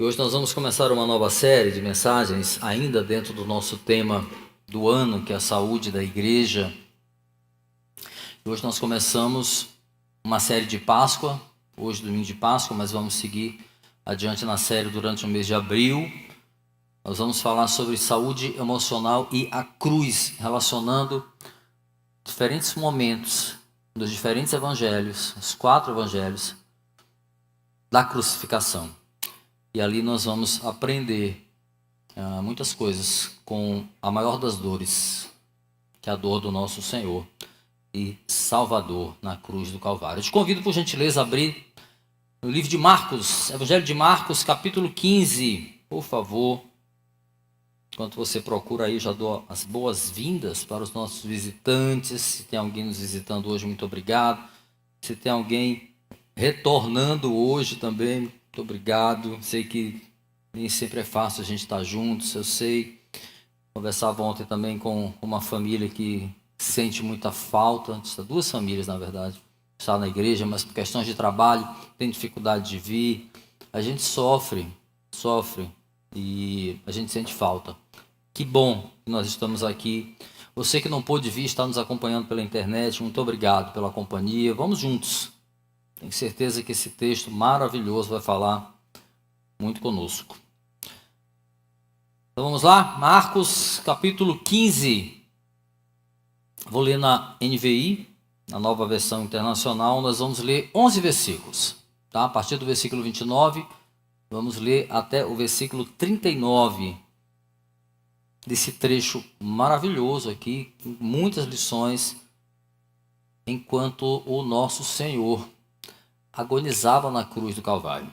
E hoje nós vamos começar uma nova série de mensagens, ainda dentro do nosso tema do ano, que é a saúde da igreja. E hoje nós começamos uma série de Páscoa, hoje domingo de Páscoa, mas vamos seguir adiante na série durante o mês de abril. Nós vamos falar sobre saúde emocional e a cruz, relacionando diferentes momentos dos diferentes evangelhos, os 4 evangelhos da crucificação. E ali nós vamos aprender muitas coisas com a maior das dores, que é a dor do nosso Senhor e Salvador na cruz do Calvário. Eu te convido, por gentileza, a abrir no livro de Marcos, Evangelho de Marcos, capítulo 15, por favor. Enquanto você procura aí, já dou as boas-vindas para os nossos visitantes. Se tem alguém nos visitando hoje, muito obrigado. Se tem alguém retornando hoje também, muito obrigado. Sei que nem sempre é fácil a gente estar juntos, eu sei. Conversava ontem também com uma família que sente muita falta, 2 famílias na verdade, está na igreja, mas por questões de trabalho tem dificuldade de vir. A gente sofre e a gente sente falta. Que bom que nós estamos aqui. Você que não pôde vir, está nos acompanhando pela internet, muito obrigado pela companhia. Vamos juntos. Tenho certeza que esse texto maravilhoso vai falar muito conosco. Então vamos lá, Marcos capítulo 15. Vou ler na NVI, na nova versão internacional. Nós vamos ler 11 versículos. Tá? A partir do versículo 29, vamos ler até o versículo 39. Desse trecho maravilhoso aqui, com muitas lições, enquanto o nosso Senhor agonizava na cruz do Calvário.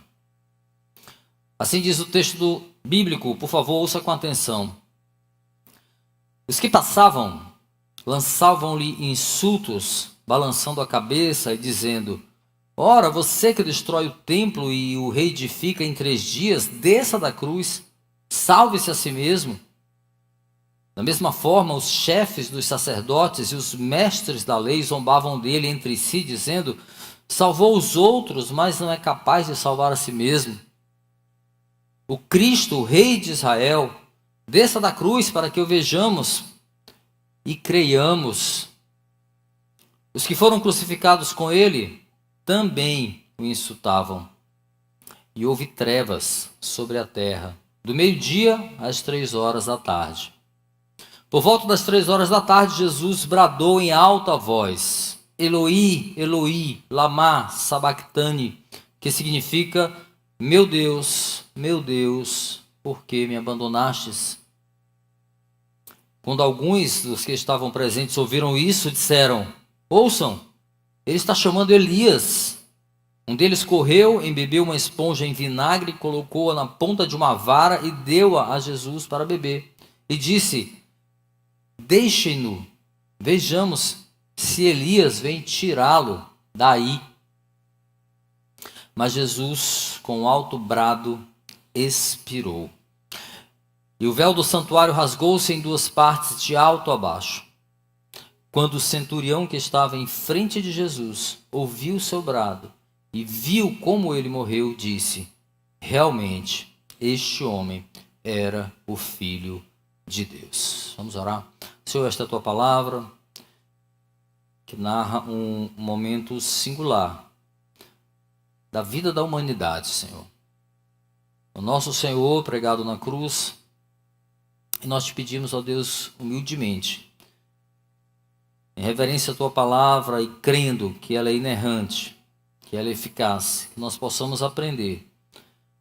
Assim diz o texto bíblico, por favor, ouça com atenção. Os que passavam lançavam-lhe insultos, balançando a cabeça e dizendo: ora, você que destrói o templo e o reedifica em 3 dias, desça da cruz, salve-se a si mesmo. Da mesma forma, os chefes dos sacerdotes e os mestres da lei zombavam dele entre si, dizendo: salvou os outros, mas não é capaz de salvar a si mesmo. O Cristo, o Rei de Israel, desça da cruz para que o vejamos e creiamos. Os que foram crucificados com ele também o insultavam. E houve trevas sobre a terra, do meio-dia às 3 horas da tarde. Por volta das 3 horas da tarde, Jesus bradou em alta voz: Eloi, Eloi, lama sabachthani, que significa: meu Deus, por que me abandonastes? Quando alguns dos que estavam presentes ouviram isso, disseram: ouçam, ele está chamando Elias. Um deles correu, embebeu uma esponja em vinagre, colocou-a na ponta de uma vara e deu-a a Jesus para beber. E disse: deixem-no, vejamos se Elias vem tirá-lo daí. Mas Jesus, com alto brado, expirou. E o véu do santuário rasgou-se em 2 partes, de alto a baixo. Quando o centurião que estava em frente de Jesus ouviu o seu brado e viu como ele morreu, disse: realmente, este homem era o Filho de Deus. Vamos orar. Senhor, esta é a tua palavra, que narra um momento singular da vida da humanidade, Senhor. O nosso Senhor pregado na cruz, e nós te pedimos, ó Deus, humildemente, em reverência à tua palavra e crendo que ela é inerrante, que ela é eficaz, que nós possamos aprender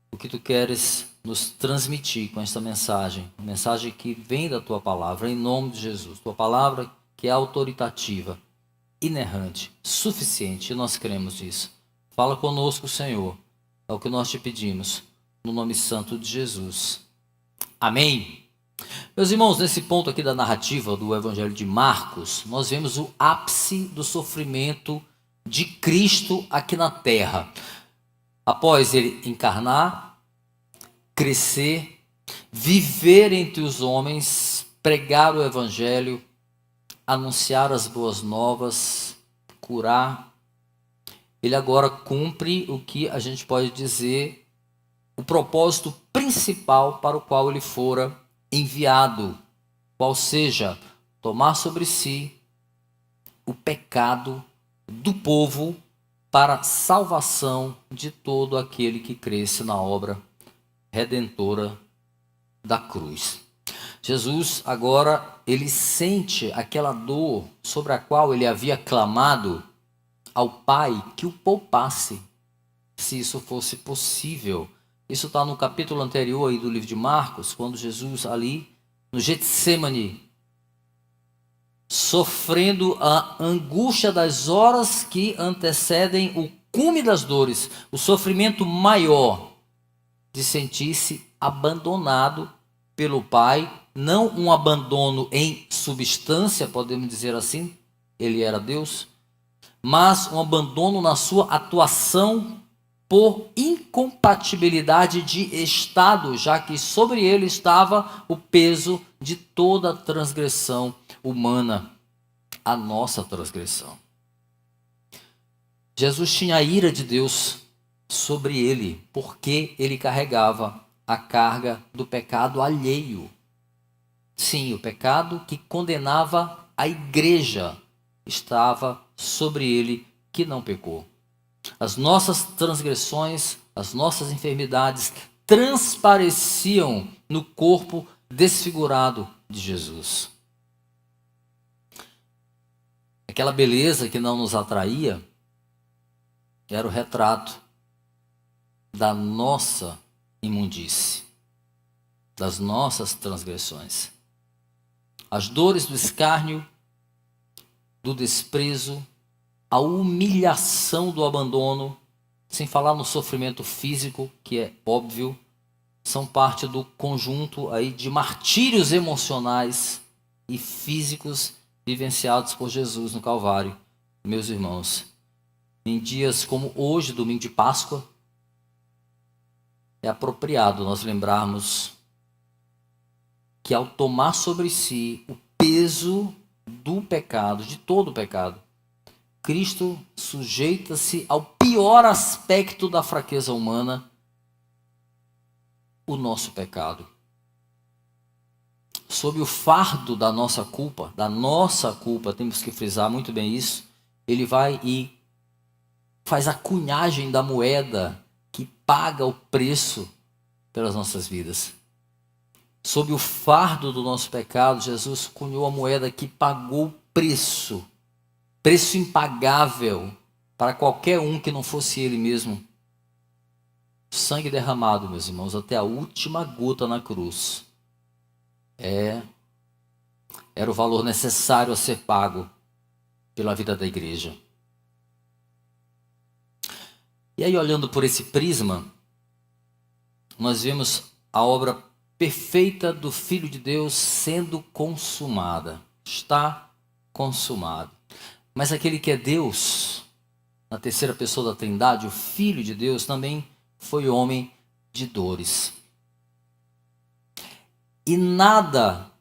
o que tu queres nos transmitir com esta mensagem, a mensagem que vem da tua palavra, em nome de Jesus. Tua palavra que é autoritativa, inerrante, suficiente, e nós cremos nisso. Fala conosco, Senhor, é o que nós te pedimos, no nome santo de Jesus. Amém. Meus irmãos, nesse ponto aqui da narrativa do Evangelho de Marcos, nós vemos o ápice do sofrimento de Cristo aqui na terra. Após ele encarnar, crescer, viver entre os homens, pregar o Evangelho, anunciar as boas novas, curar, ele agora cumpre o que a gente pode dizer o propósito principal para o qual ele fora enviado, qual seja, tomar sobre si o pecado do povo para a salvação de todo aquele que cresce na obra redentora da cruz. Jesus agora, ele sente aquela dor sobre a qual ele havia clamado ao Pai que o poupasse, se isso fosse possível. Isso está no capítulo anterior aí do livro de Marcos, quando Jesus ali no Getsêmani, sofrendo a angústia das horas que antecedem o cume das dores, o sofrimento maior de sentir-se abandonado pelo Pai, não um abandono em substância, podemos dizer assim, ele era Deus, mas um abandono na sua atuação por incompatibilidade de estado, já que sobre ele estava o peso de toda a transgressão humana, a nossa transgressão. Jesus tinha a ira de Deus sobre ele, porque ele carregava a carga do pecado alheio. Sim, o pecado que condenava a igreja estava sobre ele, que não pecou. As nossas transgressões, as nossas enfermidades transpareciam no corpo desfigurado de Jesus. Aquela beleza que não nos atraía era o retrato da nossa imundície, das nossas transgressões. As dores do escárnio, do desprezo, a humilhação do abandono, sem falar no sofrimento físico, que é óbvio, são parte do conjunto aí de martírios emocionais e físicos vivenciados por Jesus no Calvário. Meus irmãos, em dias como hoje, domingo de Páscoa, é apropriado nós lembrarmos que ao tomar sobre si o peso do pecado, de todo o pecado, Cristo sujeita-se ao pior aspecto da fraqueza humana, o nosso pecado. Sob o fardo da nossa culpa, temos que frisar muito bem isso, ele vai e faz a cunhagem da moeda que paga o preço pelas nossas vidas. Sob o fardo do nosso pecado, Jesus cunhou a moeda que pagou o preço impagável para qualquer um que não fosse ele mesmo. Sangue derramado, meus irmãos, até a última gota na cruz. Era o valor necessário a ser pago pela vida da igreja. E aí, olhando por esse prisma, nós vemos a obra perfeita do Filho de Deus sendo consumada. Está consumado. Mas aquele que é Deus, na terceira pessoa da Trindade, o Filho de Deus, também foi homem de dores. E nada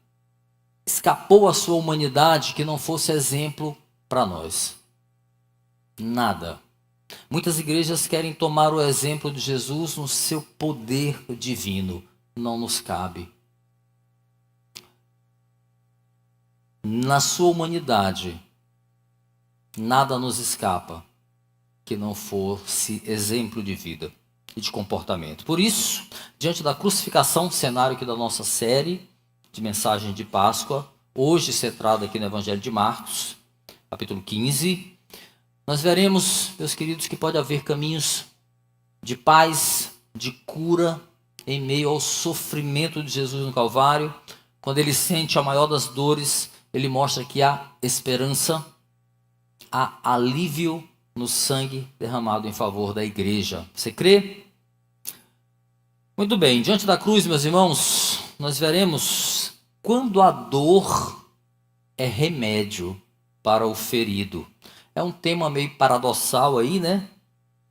escapou à sua humanidade que não fosse exemplo para nós. Nada. Muitas igrejas querem tomar o exemplo de Jesus no seu poder divino. Não nos cabe. Na sua humanidade, nada nos escapa que não fosse exemplo de vida e de comportamento. Por isso, diante da crucificação, cenário aqui da nossa série de mensagens de Páscoa, hoje centrado aqui no Evangelho de Marcos, capítulo 15, nós veremos, meus queridos, que pode haver caminhos de paz, de cura, em meio ao sofrimento de Jesus no Calvário. Quando ele sente a maior das dores, ele mostra que há esperança, há alívio no sangue derramado em favor da igreja. Você crê? Muito bem, diante da cruz, meus irmãos, nós veremos quando a dor é remédio para o ferido. É um tema meio paradoxal aí, né?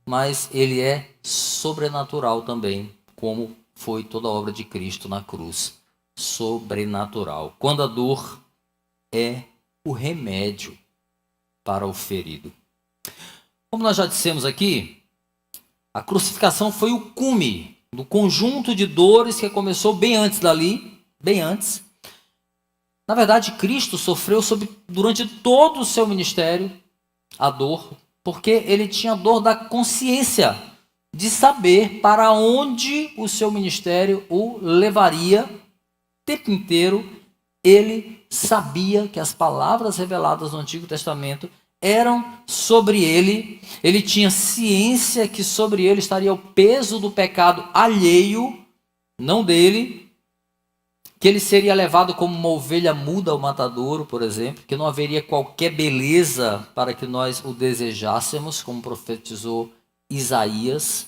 Mas ele é sobrenatural também, como foi toda a obra de Cristo na cruz. Sobrenatural. Quando a dor é o remédio para o ferido. Como nós já dissemos aqui, a crucificação foi o cume do conjunto de dores que começou bem antes dali, bem antes. Na verdade, Cristo sofreu durante todo o seu ministério a dor, porque ele tinha dor da consciência, de saber para onde o seu ministério o levaria o tempo inteiro. Ele sabia que as palavras reveladas no Antigo Testamento eram sobre ele. Ele tinha ciência que sobre ele estaria o peso do pecado alheio, não dele. Que ele seria levado como uma ovelha muda ao matadouro, por exemplo, que não haveria qualquer beleza para que nós o desejássemos, como profetizou Isaías.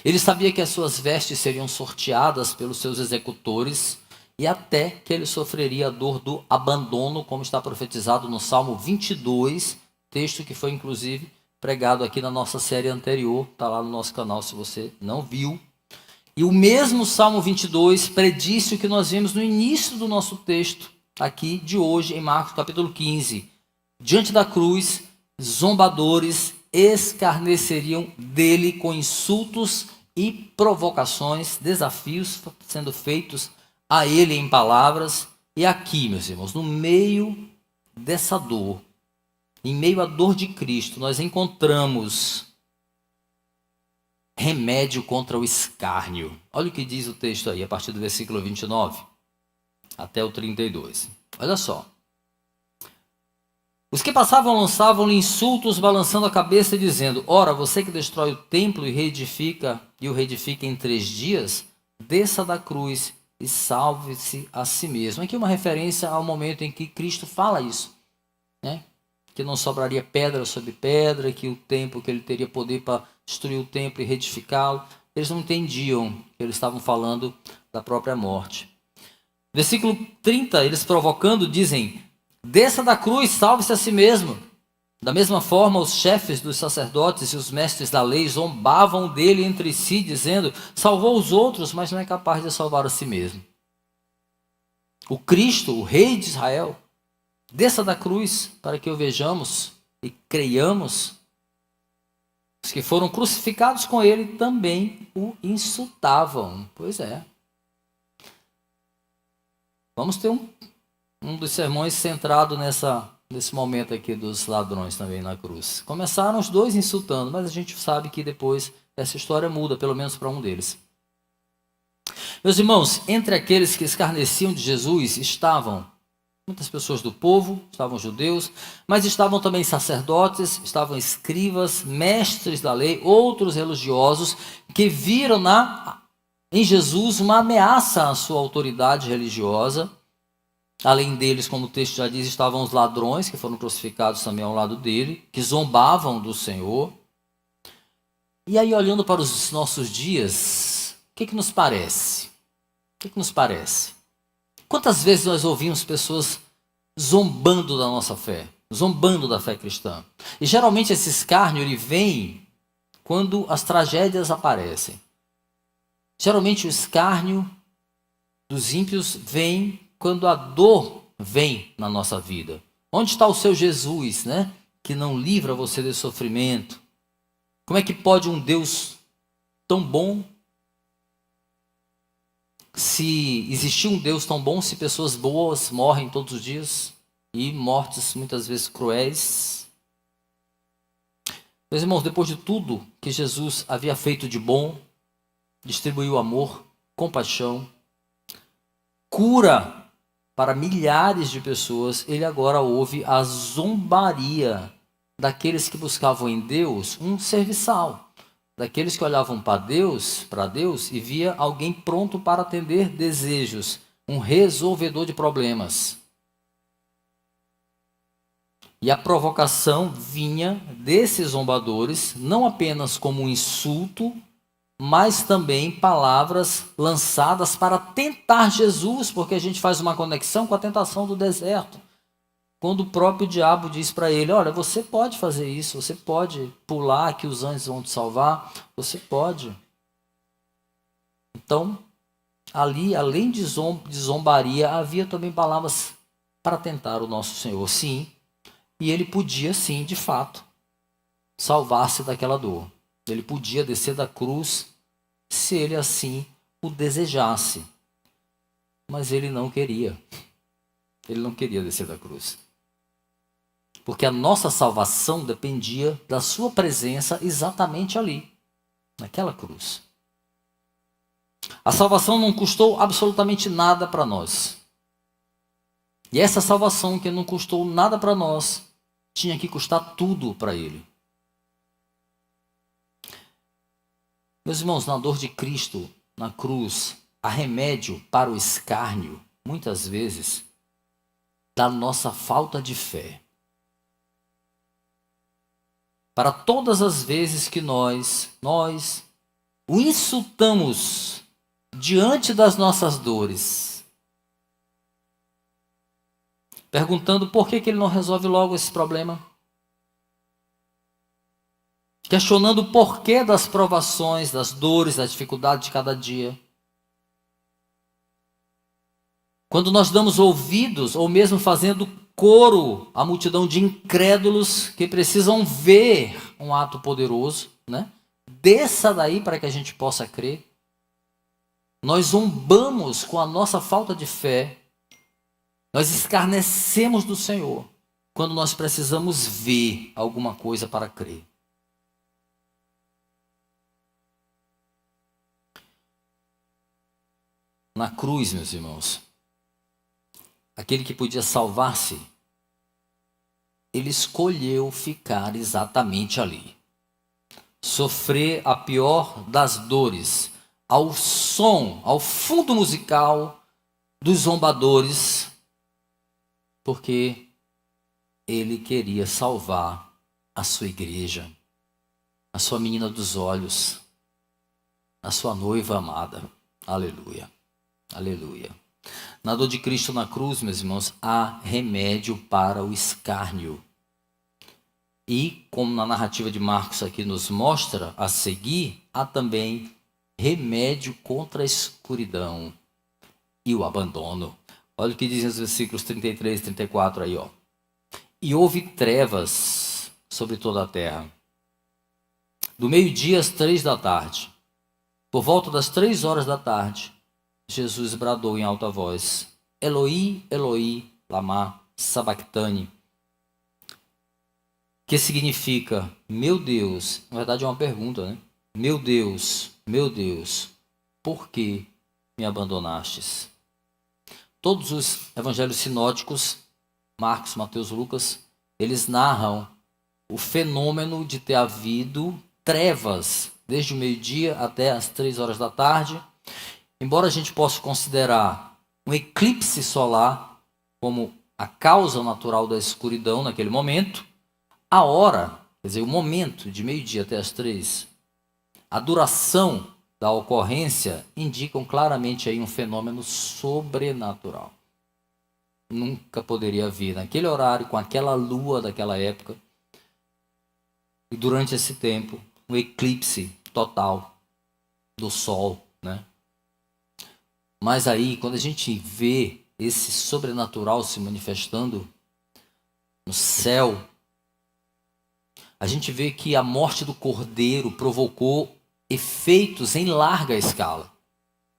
Ele sabia que as suas vestes seriam sorteadas pelos seus executores e até que ele sofreria a dor do abandono, como está profetizado no Salmo 22, texto que foi inclusive pregado aqui na nossa série anterior, está lá no nosso canal se você não viu. E o mesmo Salmo 22 predisse o que nós vimos no início do nosso texto, aqui de hoje, em Marcos capítulo 15. Diante da cruz, zombadores escarneceriam dele com insultos e provocações, desafios sendo feitos a ele em palavras. E aqui, meus irmãos, no meio dessa dor, em meio à dor de Cristo, nós encontramos remédio contra o escárnio. Olha o que diz o texto aí, a partir do versículo 29 até o 32. Olha só. Os que passavam lançavam-lhe insultos, balançando a cabeça e dizendo: ora, você que destrói o templo e o reedifica em 3 dias, desça da cruz e salve-se a si mesmo. Aqui uma referência ao momento em que Cristo fala isso, né? Que não sobraria pedra sobre pedra, que o templo, que ele teria poder para destruir o templo e reedificá-lo. Eles não entendiam que eles estavam falando da própria morte. Versículo 30, eles provocando dizem: desça da cruz, salve-se a si mesmo. Da mesma forma, os chefes dos sacerdotes e os mestres da lei zombavam dele entre si, dizendo: salvou os outros, mas não é capaz de salvar a si mesmo. O Cristo, o Rei de Israel, desça da cruz para que o vejamos e creiamos. Os que foram crucificados com ele também o insultavam. Pois é. Vamos ter um dos sermões centrado nesse momento aqui dos ladrões também na cruz. Começaram os dois insultando, mas a gente sabe que depois essa história muda, pelo menos para um deles. Meus irmãos, entre aqueles que escarneciam de Jesus estavam muitas pessoas do povo, estavam judeus, mas estavam também sacerdotes, estavam escribas, mestres da lei, outros religiosos que viram em Jesus uma ameaça à sua autoridade religiosa. Além deles, como o texto já diz, estavam os ladrões que foram crucificados também ao lado dele, que zombavam do Senhor. E aí, olhando para os nossos dias, o que nos parece? O que nos parece? Quantas vezes nós ouvimos pessoas zombando da nossa fé, zombando da fé cristã? E geralmente esse escárnio ele vem quando as tragédias aparecem. Geralmente o escárnio dos ímpios vem quando a dor vem na nossa vida. Onde está o seu Jesus, né? Que não livra você desse sofrimento? Como é que pode um Deus tão bom, se existir um Deus tão bom, se pessoas boas morrem todos os dias e mortes muitas vezes cruéis? Meus irmãos, depois de tudo que Jesus havia feito de bom, distribuiu amor, compaixão, cura para milhares de pessoas, ele agora ouve a zombaria daqueles que buscavam em Deus um serviçal. Daqueles que olhavam para Deus e via alguém pronto para atender desejos, um resolvedor de problemas. E a provocação vinha desses zombadores, não apenas como um insulto, mas também palavras lançadas para tentar Jesus, porque a gente faz uma conexão com a tentação do deserto. Quando o próprio diabo diz para ele: olha, você pode fazer isso, você pode pular que os anjos vão te salvar, você pode. Então, ali, além de zombaria, havia também palavras para tentar o nosso Senhor, sim. E ele podia, sim, de fato, salvar-se daquela dor. Ele podia descer da cruz se ele assim o desejasse. Mas ele não queria. Ele não queria descer da cruz. Porque a nossa salvação dependia da sua presença exatamente ali, naquela cruz. A salvação não custou absolutamente nada para nós. E essa salvação que não custou nada para nós, tinha que custar tudo para ele. Meus irmãos, na dor de Cristo, na cruz, há remédio para o escárnio, muitas vezes, da nossa falta de fé. Para todas as vezes que nós o insultamos diante das nossas dores, perguntando por que ele não resolve logo esse problema, questionando o porquê das provações, das dores, das dificuldades de cada dia. Quando nós damos ouvidos, ou mesmo fazendo coro à multidão de incrédulos que precisam ver um ato poderoso, né? Desça daí para que a gente possa crer. Nós zombamos com a nossa falta de fé. Nós escarnecemos do Senhor quando nós precisamos ver alguma coisa para crer. Na cruz, meus irmãos, aquele que podia salvar-se, ele escolheu ficar exatamente ali. Sofrer a pior das dores, ao som, ao fundo musical dos zombadores, porque ele queria salvar a sua igreja, a sua menina dos olhos, a sua noiva amada. Aleluia, aleluia. Na dor de Cristo na cruz, meus irmãos, há remédio para o escárnio. E, como na narrativa de Marcos aqui nos mostra a seguir, há também remédio contra a escuridão e o abandono. Olha o que dizem os versículos 33 e 34 aí, ó. E houve trevas sobre toda a terra, do meio-dia às 3 da tarde. Por volta das 3 horas da tarde, Jesus bradou em alta voz: Eloi, Eloi, lama sabachthani, que significa, meu Deus, na verdade é uma pergunta, né? Meu Deus, por que me abandonastes? Todos os evangelhos sinóticos, Marcos, Mateus, Lucas, eles narram o fenômeno de ter havido trevas desde o meio-dia até as 3 horas da tarde. Embora a gente possa considerar um eclipse solar como a causa natural da escuridão naquele momento, a hora, quer dizer, o momento de meio-dia até as 3, a duração da ocorrência indicam claramente aí um fenômeno sobrenatural. Nunca poderia haver naquele horário, com aquela lua daquela época, e durante esse tempo, um eclipse total do Sol, né? Mas aí, quando a gente vê esse sobrenatural se manifestando no céu, a gente vê que a morte do Cordeiro provocou efeitos em larga escala.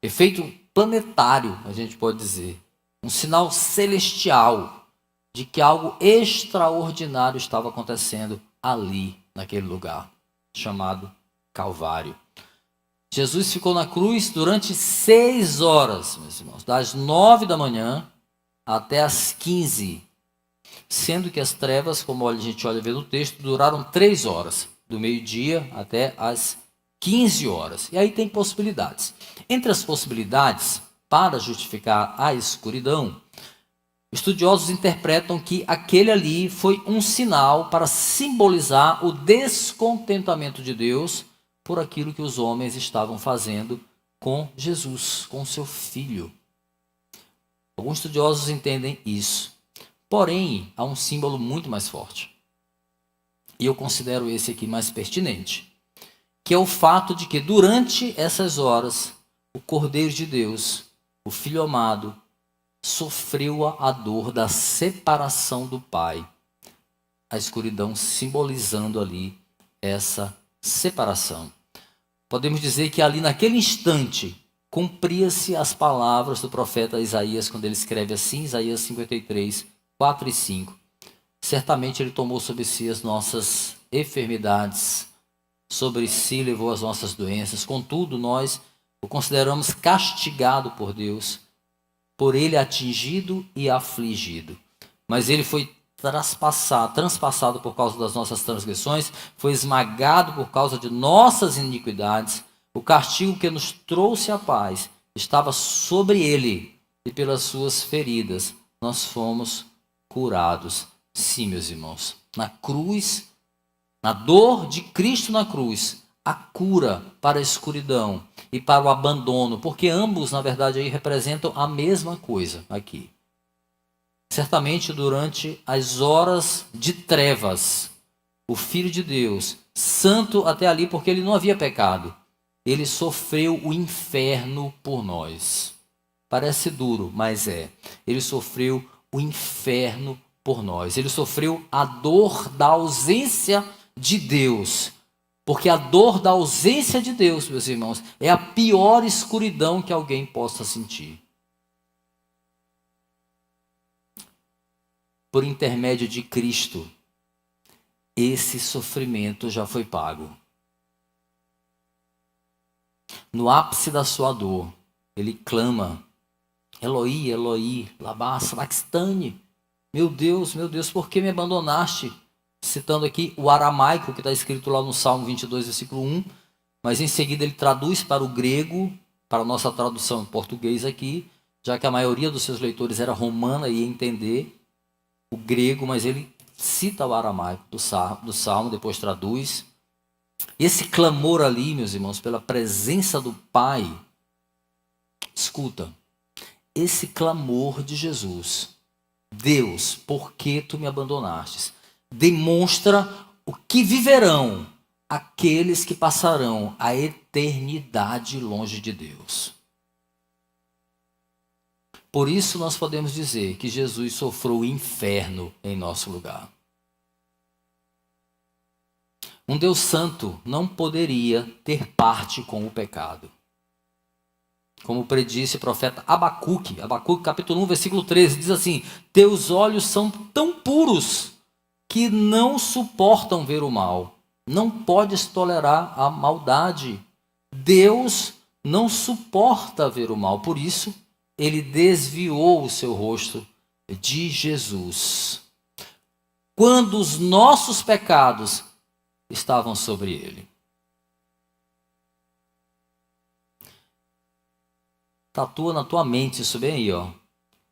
Efeito planetário, a gente pode dizer. Um sinal celestial de que algo extraordinário estava acontecendo ali, naquele lugar, chamado Calvário. Jesus ficou na cruz durante 6 horas, meus irmãos, das 9 da manhã até as 15, sendo que as trevas, como a gente olha ver no texto, duraram 3 horas, do meio-dia até as 15 horas. E aí tem possibilidades. Entre as possibilidades, para justificar a escuridão, estudiosos interpretam que aquele ali foi um sinal para simbolizar o descontentamento de Deus por aquilo que os homens estavam fazendo com Jesus, com seu filho. Alguns estudiosos entendem isso. Porém, há um símbolo muito mais forte. E eu considero esse aqui mais pertinente, que é o fato de que durante essas horas, o Cordeiro de Deus, o Filho amado, sofreu a dor da separação do Pai. A escuridão simbolizando ali essa separação. podemos dizer que ali naquele instante cumpria-se as palavras do profeta Isaías, quando ele escreve assim, Isaías 53, 4 e 5. Certamente ele tomou sobre si as nossas enfermidades, sobre si levou as nossas doenças, contudo nós o consideramos castigado por Deus, por ele atingido e afligido. Mas ele foi transpassado por causa das nossas transgressões, foi esmagado por causa de nossas iniquidades. O castigo que nos trouxe a paz estava sobre ele, e pelas suas feridas nós fomos curados. Sim, meus irmãos, na cruz, na dor de Cristo na cruz, a cura para a escuridão e para o abandono, porque ambos, na verdade, aí representam a mesma coisa aqui. Certamente durante as horas de trevas, o Filho de Deus, santo até ali, porque ele não havia pecado, ele sofreu o inferno por nós. Parece duro, mas é. Ele sofreu o inferno por nós. Ele sofreu a dor da ausência de Deus. Porque a dor da ausência de Deus, meus irmãos, é a pior escuridão que alguém possa sentir. Por intermédio de Cristo, esse sofrimento já foi pago. No ápice da sua dor, ele clama: Eloi, Eloi, lama sabachthani. Meu Deus, por que me abandonaste? Citando aqui o aramaico que está escrito lá no Salmo 22, versículo 1. Mas em seguida ele traduz para o grego, para a nossa tradução em português aqui, já que a maioria dos seus leitores era romana e ia entender o grego, mas ele cita o aramaico do Salmo, depois traduz. Esse clamor ali, meus irmãos, pela presença do Pai, escuta, esse clamor de Jesus, Deus, por que tu me abandonastes? Demonstra o que viverão aqueles que passarão a eternidade longe de Deus. Por isso nós podemos dizer que Jesus sofreu o inferno em nosso lugar. Um Deus santo não poderia ter parte com o pecado. Como predisse o profeta Abacuque, capítulo 1, versículo 13, diz assim: teus olhos são tão puros que não suportam ver o mal. Não podes tolerar a maldade. Deus não suporta ver o mal. Por isso, ele desviou o seu rosto de Jesus, quando os nossos pecados estavam sobre ele. Tatua na tua mente isso bem aí, ó.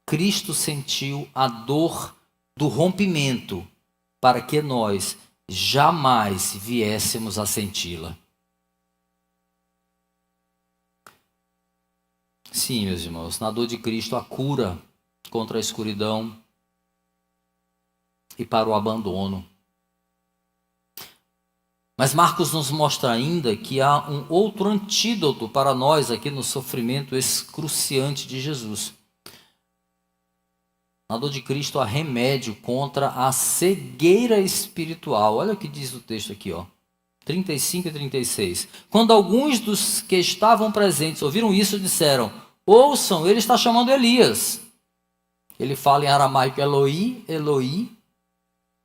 Cristo sentiu a dor do rompimento para que nós jamais viéssemos a senti-la. Sim, meus irmãos, na dor de Cristo a cura contra a escuridão e para o abandono. Mas Marcos nos mostra ainda que há um outro antídoto para nós aqui no sofrimento excruciante de Jesus. Na dor de Cristo há remédio contra a cegueira espiritual. Olha o que diz o texto aqui, ó. 35 e 36. Quando alguns dos que estavam presentes ouviram isso, disseram: ouçam, ele está chamando Elias. Ele fala em aramaico: Eloi, Eloi,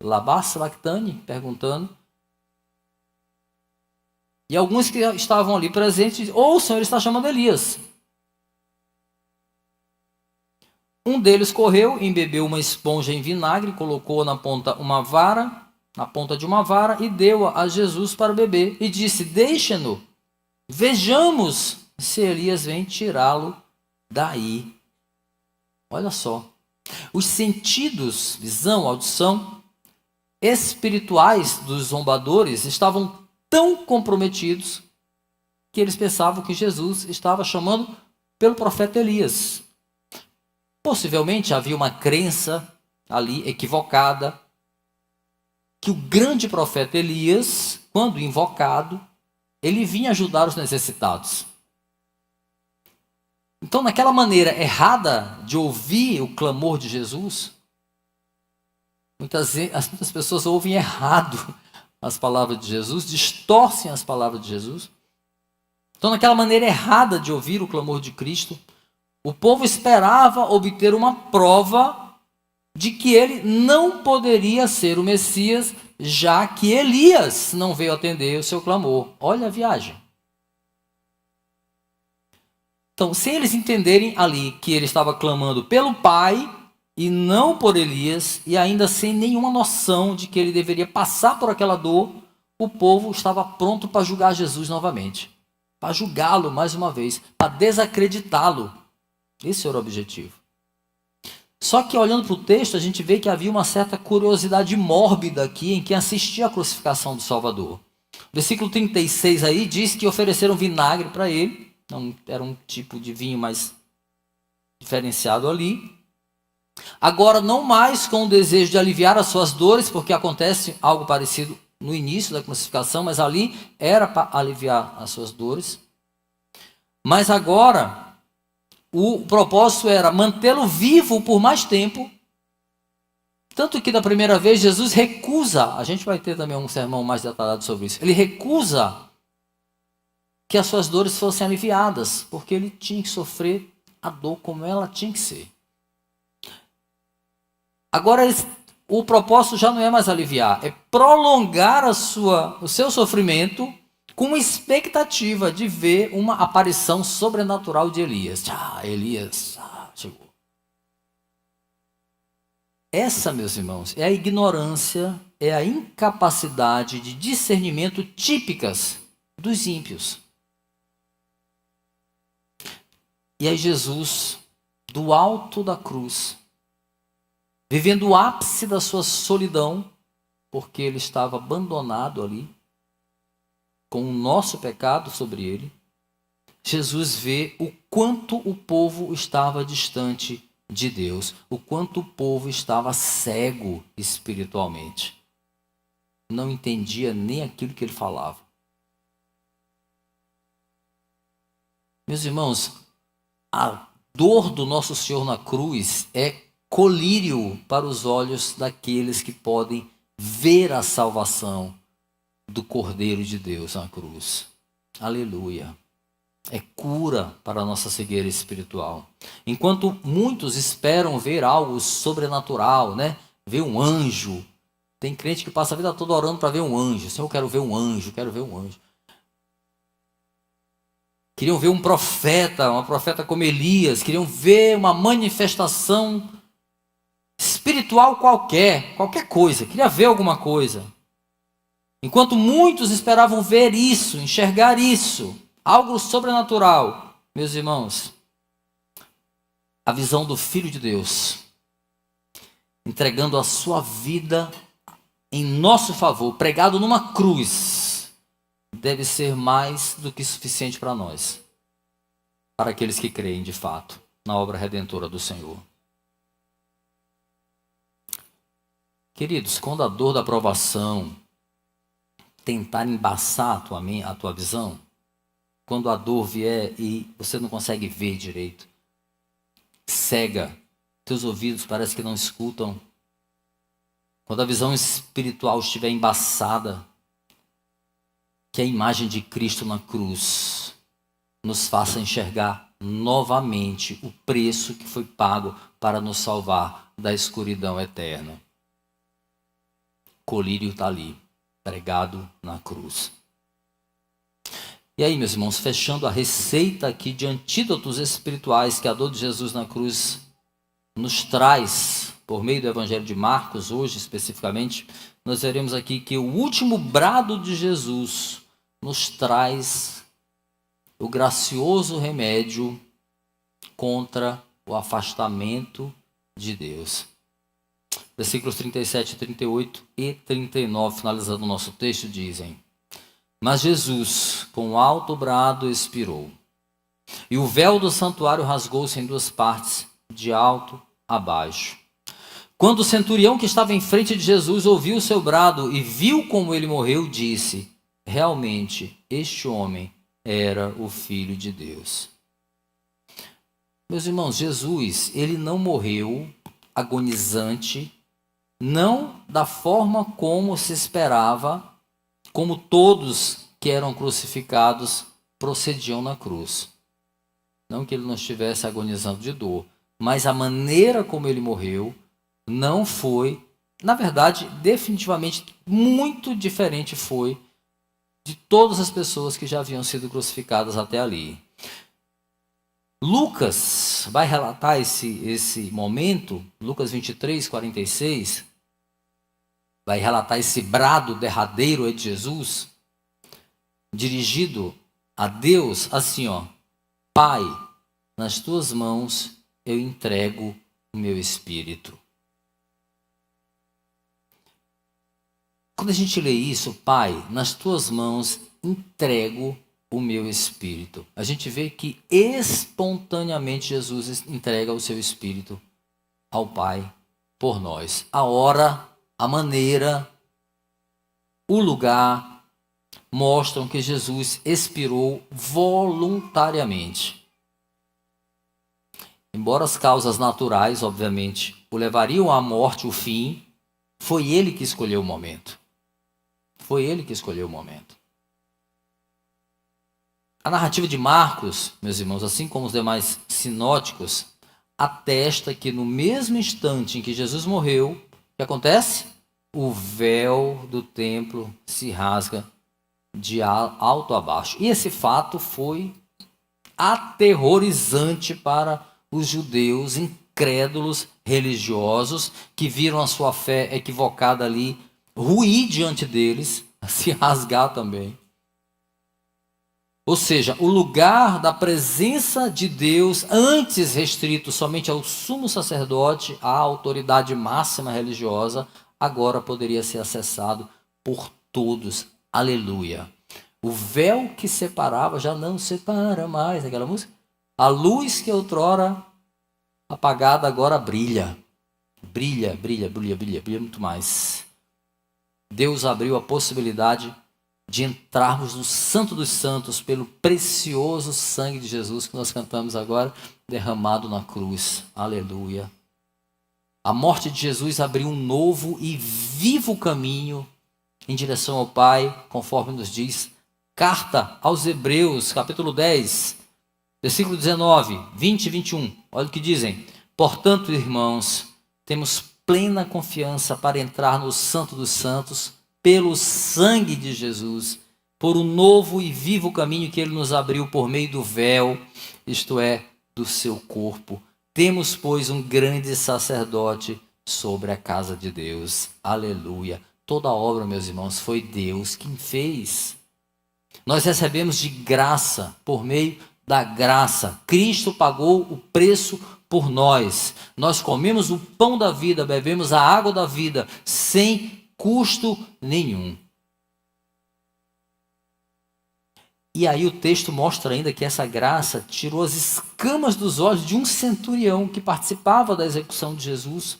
lama sabachthani, perguntando. E alguns que estavam ali presentes, ouçam, ele está chamando Elias. Um deles correu, embebeu uma esponja em vinagre, colocou na ponta de uma vara e deu-a a Jesus para beber. E disse: deixa-no, vejamos se Elias vem tirá-lo daí. Olha só, os sentidos, visão, audição, espirituais dos zombadores estavam tão comprometidos que eles pensavam que Jesus estava chamando pelo profeta Elias. Possivelmente havia uma crença ali equivocada que o grande profeta Elias, quando invocado, ele vinha ajudar os necessitados. Então, naquela maneira errada de ouvir o clamor de Jesus, muitas pessoas ouvem errado as palavras de Jesus, distorcem as palavras de Jesus. Então, naquela maneira errada de ouvir o clamor de Cristo, o povo esperava obter uma prova de que ele não poderia ser o Messias, já que Elias não veio atender o seu clamor. Olha a viagem. Então, sem eles entenderem ali que ele estava clamando pelo Pai e não por Elias, e ainda sem nenhuma noção de que ele deveria passar por aquela dor, o povo estava pronto para julgar Jesus novamente, para julgá-lo mais uma vez, para desacreditá-lo. Esse era o objetivo. Só que olhando para o texto, a gente vê que havia uma certa curiosidade mórbida aqui em quem assistia à crucificação do Salvador. Versículo 36 aí diz que ofereceram vinagre para ele, não, era um tipo de vinho mais diferenciado ali. Agora, não mais com o desejo de aliviar as suas dores, porque acontece algo parecido no início da crucificação, mas ali era para aliviar as suas dores. Mas agora, o propósito era mantê-lo vivo por mais tempo. Tanto que da primeira vez Jesus recusa, a gente vai ter também um sermão mais detalhado sobre isso, ele recusa que as suas dores fossem aliviadas, porque ele tinha que sofrer a dor como ela tinha que ser. Agora, o propósito já não é mais aliviar, é prolongar o seu sofrimento com expectativa de ver uma aparição sobrenatural de Elias. Elias chegou. Essa, meus irmãos, é a ignorância, é a incapacidade de discernimento típicas dos ímpios. E aí Jesus, do alto da cruz, vivendo o ápice da sua solidão, porque ele estava abandonado ali, com o nosso pecado sobre ele, Jesus vê o quanto o povo estava distante de Deus, o quanto o povo estava cego espiritualmente. Não entendia nem aquilo que ele falava. Meus irmãos, a dor do nosso Senhor na cruz é colírio para os olhos daqueles que podem ver a salvação do Cordeiro de Deus na cruz. Aleluia. É cura para a nossa cegueira espiritual. Enquanto muitos esperam ver algo sobrenatural, né? Ver um anjo. Tem crente que passa a vida toda orando para ver um anjo. Senhor, eu quero ver um anjo, quero ver um anjo. Queriam ver um profeta, uma profeta como Elias. Queriam ver uma manifestação espiritual qualquer coisa. Queria ver alguma coisa. Enquanto muitos esperavam ver isso, enxergar isso, algo sobrenatural, meus irmãos, a visão do Filho de Deus, entregando a sua vida em nosso favor, pregado numa cruz, deve ser mais do que suficiente para nós, para aqueles que creem de fato na obra redentora do Senhor. Queridos, quando a dor da provação tentar embaçar a tua visão, quando a dor vier e você não consegue ver direito, cega, teus ouvidos parece que não escutam, quando a visão espiritual estiver embaçada, que a imagem de Cristo na cruz nos faça enxergar novamente o preço que foi pago para nos salvar da escuridão eterna. Colírio está ali, pregado na cruz. E aí, meus irmãos, fechando a receita aqui de antídotos espirituais que a dor de Jesus na cruz nos traz, por meio do Evangelho de Marcos, hoje especificamente, nós veremos aqui que o último brado de Jesus nos traz o gracioso remédio contra o afastamento de Deus. Versículos 37, 38 e 39, finalizando o nosso texto, dizem: Mas Jesus, com alto brado, expirou, e o véu do santuário rasgou-se em duas partes, de alto a baixo. Quando o centurião que estava em frente de Jesus ouviu o seu brado e viu como ele morreu, disse: Realmente, este homem era o Filho de Deus. Meus irmãos, Jesus, ele não morreu agonizante, não da forma como se esperava, como todos que eram crucificados procediam na cruz. Não que ele não estivesse agonizando de dor, mas a maneira como ele morreu não foi, na verdade, definitivamente muito diferente foi de todas as pessoas que já haviam sido crucificadas até ali. Lucas vai relatar esse momento, Lucas 23, 46, vai relatar esse brado derradeiro de Jesus, dirigido a Deus, assim, ó: Pai, nas tuas mãos eu entrego o meu espírito. Quando a gente lê isso, Pai, nas tuas mãos entrego o meu espírito, a gente vê que espontaneamente Jesus entrega o seu espírito ao Pai por nós. A hora, a maneira, o lugar mostram que Jesus expirou voluntariamente. Embora as causas naturais, obviamente, o levariam à morte, o fim, foi ele que escolheu o momento. Foi ele que escolheu o momento. A narrativa de Marcos, meus irmãos, assim como os demais sinóticos, atesta que no mesmo instante em que Jesus morreu, o que acontece? O véu do templo se rasga de alto a baixo. E esse fato foi aterrorizante para os judeus incrédulos religiosos que viram a sua fé equivocada ali ruir diante deles, se rasgar também. Ou seja, o lugar da presença de Deus, antes restrito somente ao sumo sacerdote, à autoridade máxima religiosa, agora poderia ser acessado por todos. Aleluia. O véu que separava já não separa mais, aquela música. A luz que outrora apagada agora brilha. Brilha, brilha, brilha, brilha, brilha muito mais. Deus abriu a possibilidade de entrarmos no Santo dos Santos pelo precioso sangue de Jesus que nós cantamos agora, derramado na cruz. Aleluia. A morte de Jesus abriu um novo e vivo caminho em direção ao Pai, conforme nos diz Carta aos Hebreus, capítulo 10, versículo 19, 20 e 21. Olha o que dizem. Portanto, irmãos, temos plena confiança para entrar no Santo dos Santos pelo sangue de Jesus, por um novo e vivo caminho que ele nos abriu por meio do véu, isto é, do seu corpo. Temos, pois, um grande sacerdote sobre a casa de Deus. Aleluia. Toda a obra, meus irmãos, foi Deus quem fez. Nós recebemos de graça, por meio da graça. Cristo pagou o preço por nós. Nós comemos o pão da vida, bebemos a água da vida, sem custo nenhum. E aí o texto mostra ainda que essa graça tirou as escamas dos olhos de um centurião que participava da execução de Jesus,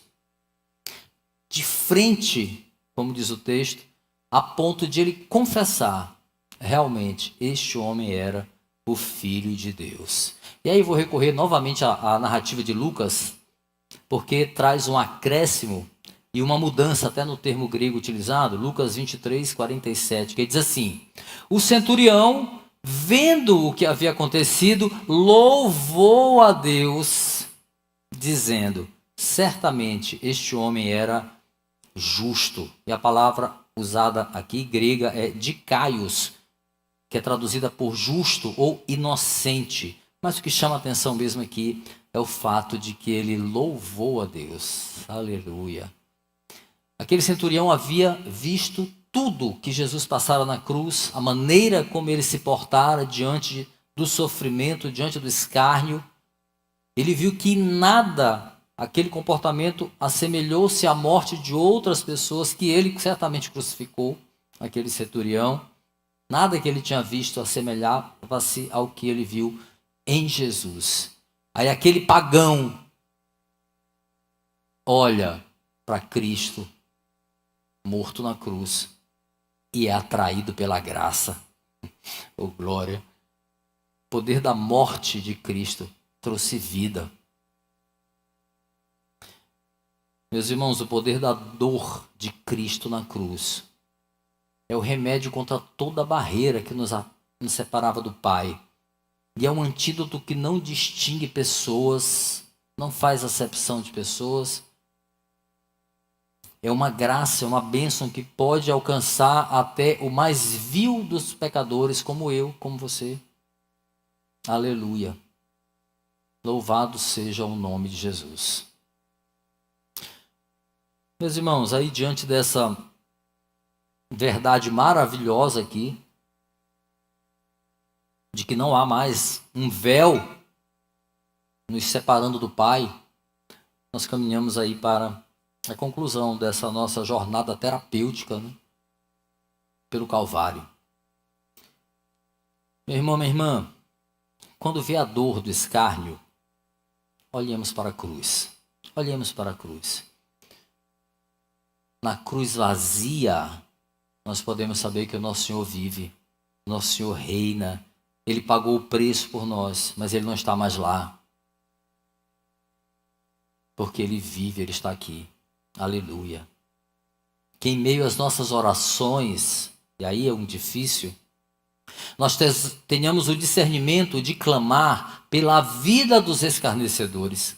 de frente, como diz o texto, a ponto de ele confessar, realmente, este homem era o Filho de Deus. E aí vou recorrer novamente à narrativa de Lucas, porque traz um acréscimo e uma mudança até no termo grego utilizado, Lucas 23, 47, que diz assim: o centurião, vendo o que havia acontecido, louvou a Deus, dizendo: certamente este homem era justo. E a palavra usada aqui, grega, é dikaios, que é traduzida por justo ou inocente. Mas o que chama a atenção mesmo aqui é o fato de que ele louvou a Deus. Aleluia. Aquele centurião havia visto tudo que Jesus passara na cruz, a maneira como ele se portara diante do sofrimento, diante do escárnio. Ele viu que nada, aquele comportamento assemelhou-se à morte de outras pessoas que ele certamente crucificou, aquele centurião. Nada que ele tinha visto assemelhava-se ao que ele viu em Jesus. Aí aquele pagão olha para Cristo morto na cruz e é atraído pela graça. Oh, glória! O poder da morte de Cristo trouxe vida. Meus irmãos, o poder da dor de Cristo na cruz é o remédio contra toda barreira que nos nos separava do Pai. E é um antídoto que não distingue pessoas, não faz acepção de pessoas. É uma graça, é uma bênção que pode alcançar até o mais vil dos pecadores, como eu, como você. Aleluia. Louvado seja o nome de Jesus. Meus irmãos, aí diante dessa verdade maravilhosa aqui, de que não há mais um véu nos separando do Pai, nós caminhamos aí para a conclusão dessa nossa jornada terapêutica, né, pelo Calvário. Meu irmão, minha irmã, quando vê a dor do escárnio, olhemos para a cruz. Olhemos para a cruz. Na cruz vazia, nós podemos saber que o nosso Senhor vive, o nosso Senhor reina. Ele pagou o preço por nós, mas Ele não está mais lá. Porque Ele vive, Ele está aqui. Aleluia. Que em meio às nossas orações, e aí é um difícil, nós tenhamos o discernimento de clamar pela vida dos escarnecedores.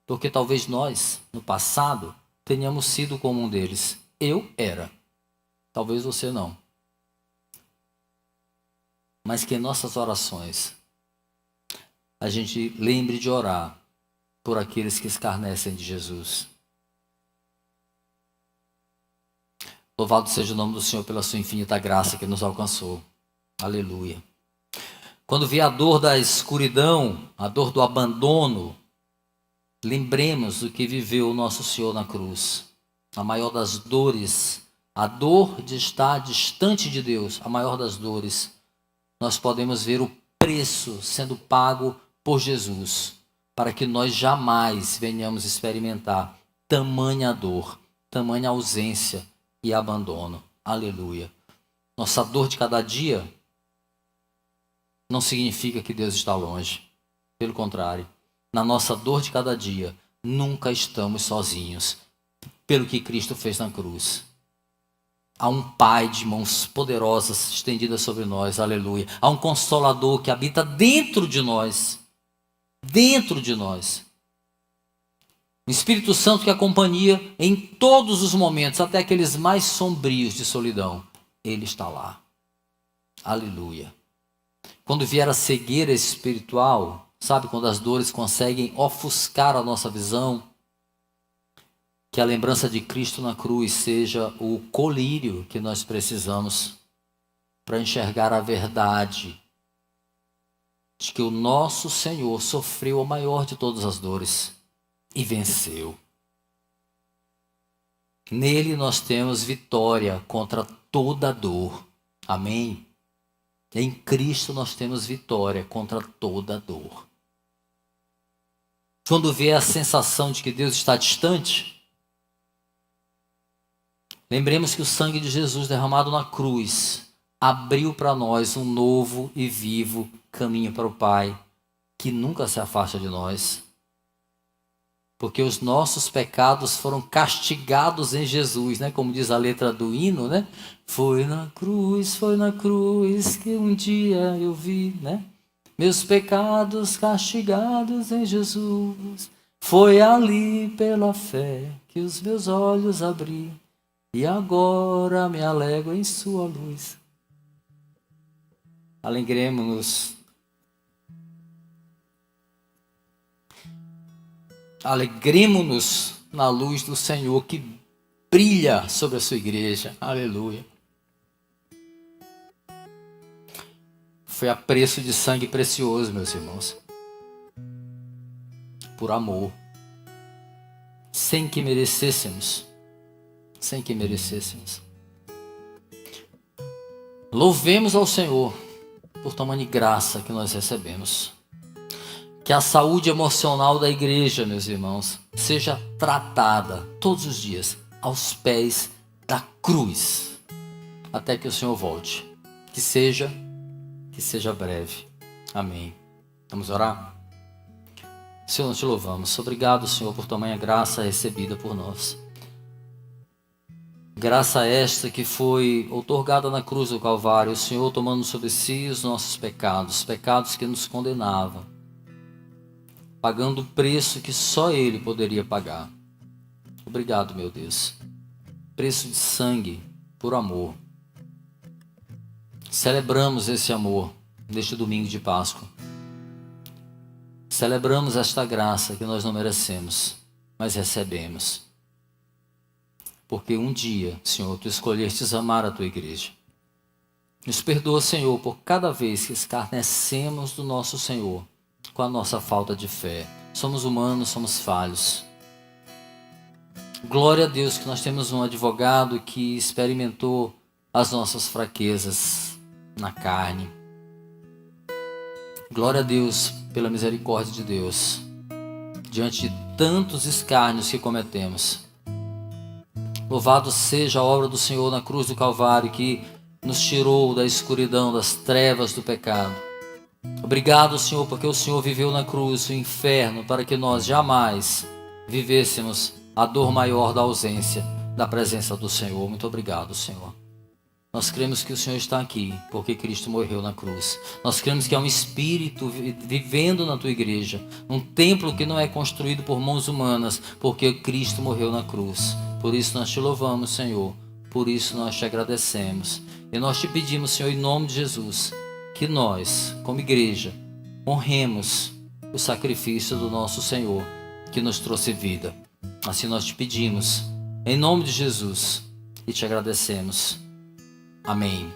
Porque talvez nós, no passado, tenhamos sido como um deles. Eu era. Talvez você não. Mas que em nossas orações a gente lembre de orar por aqueles que escarnecem de Jesus. Louvado seja o nome do Senhor pela sua infinita graça que nos alcançou. Aleluia. Quando vier a dor da escuridão, a dor do abandono, lembremos do que viveu o nosso Senhor na cruz. A maior das dores, a dor de estar distante de Deus, a maior das dores. Nós podemos ver o preço sendo pago por Jesus, para que nós jamais venhamos experimentar tamanha dor, tamanha ausência e abandono. Aleluia. Nossa dor de cada dia não significa que Deus está longe. Pelo contrário, na nossa dor de cada dia, nunca estamos sozinhos, pelo que Cristo fez na cruz. Há um Pai de mãos poderosas estendidas sobre nós, aleluia. Há um Consolador que habita dentro de nós. Dentro de nós. O Espírito Santo que acompanha em todos os momentos, até aqueles mais sombrios de solidão. Ele está lá. Aleluia. Quando vier a cegueira espiritual, sabe quando as dores conseguem ofuscar a nossa visão? Que a lembrança de Cristo na cruz seja o colírio que nós precisamos para enxergar a verdade de que o nosso Senhor sofreu a maior de todas as dores e venceu. Nele nós temos vitória contra toda dor. Amém? Em Cristo nós temos vitória contra toda dor. Quando vier a sensação de que Deus está distante, lembremos que o sangue de Jesus derramado na cruz abriu para nós um novo e vivo caminho para o Pai, que nunca se afasta de nós. Porque os nossos pecados foram castigados em Jesus, né? Como diz a letra do hino, né? Foi na cruz que um dia eu vi, né? Meus pecados castigados em Jesus. Foi ali pela fé que os meus olhos abri. E agora me alegro em sua luz. Alegremos-nos. Alegremos-nos na luz do Senhor que brilha sobre a sua igreja. Aleluia. Foi a preço de sangue precioso, meus irmãos. Por amor. Sem que merecêssemos. Sem que merecêssemos. Louvemos ao Senhor por tamanha graça que nós recebemos. Que a saúde emocional da igreja, meus irmãos, seja tratada todos os dias aos pés da cruz, até que o Senhor volte. Que seja breve. Amém. Vamos orar? Senhor, nós te louvamos. Obrigado, Senhor, por tamanha graça recebida por nós. Graça esta que foi outorgada na cruz do Calvário, o Senhor tomando sobre si os nossos pecados, pecados que nos condenavam, pagando o preço que só Ele poderia pagar. Obrigado, meu Deus. Preço de sangue por amor. Celebramos esse amor neste domingo de Páscoa. Celebramos esta graça que nós não merecemos, mas recebemos. Porque um dia, Senhor, Tu escolhestes amar a Tua igreja. Nos perdoa, Senhor, por cada vez que escarnecemos do nosso Senhor com a nossa falta de fé. Somos humanos, somos falhos. Glória a Deus que nós temos um advogado que experimentou as nossas fraquezas na carne. Glória a Deus pela misericórdia de Deus, diante de tantos escárnios que cometemos. Louvado seja a obra do Senhor na cruz do Calvário, que nos tirou da escuridão, das trevas do pecado. Obrigado, Senhor, porque o Senhor viveu na cruz o inferno, para que nós jamais vivêssemos a dor maior da ausência da presença do Senhor. Muito obrigado, Senhor. Nós cremos que o Senhor está aqui, porque Cristo morreu na cruz. Nós cremos que há um Espírito vivendo na Tua igreja, um templo que não é construído por mãos humanas, porque Cristo morreu na cruz. Por isso nós Te louvamos, Senhor. Por isso nós Te agradecemos. E nós Te pedimos, Senhor, em nome de Jesus, que nós, como igreja, honremos o sacrifício do nosso Senhor, que nos trouxe vida. Assim nós Te pedimos, em nome de Jesus, e Te agradecemos. Amém.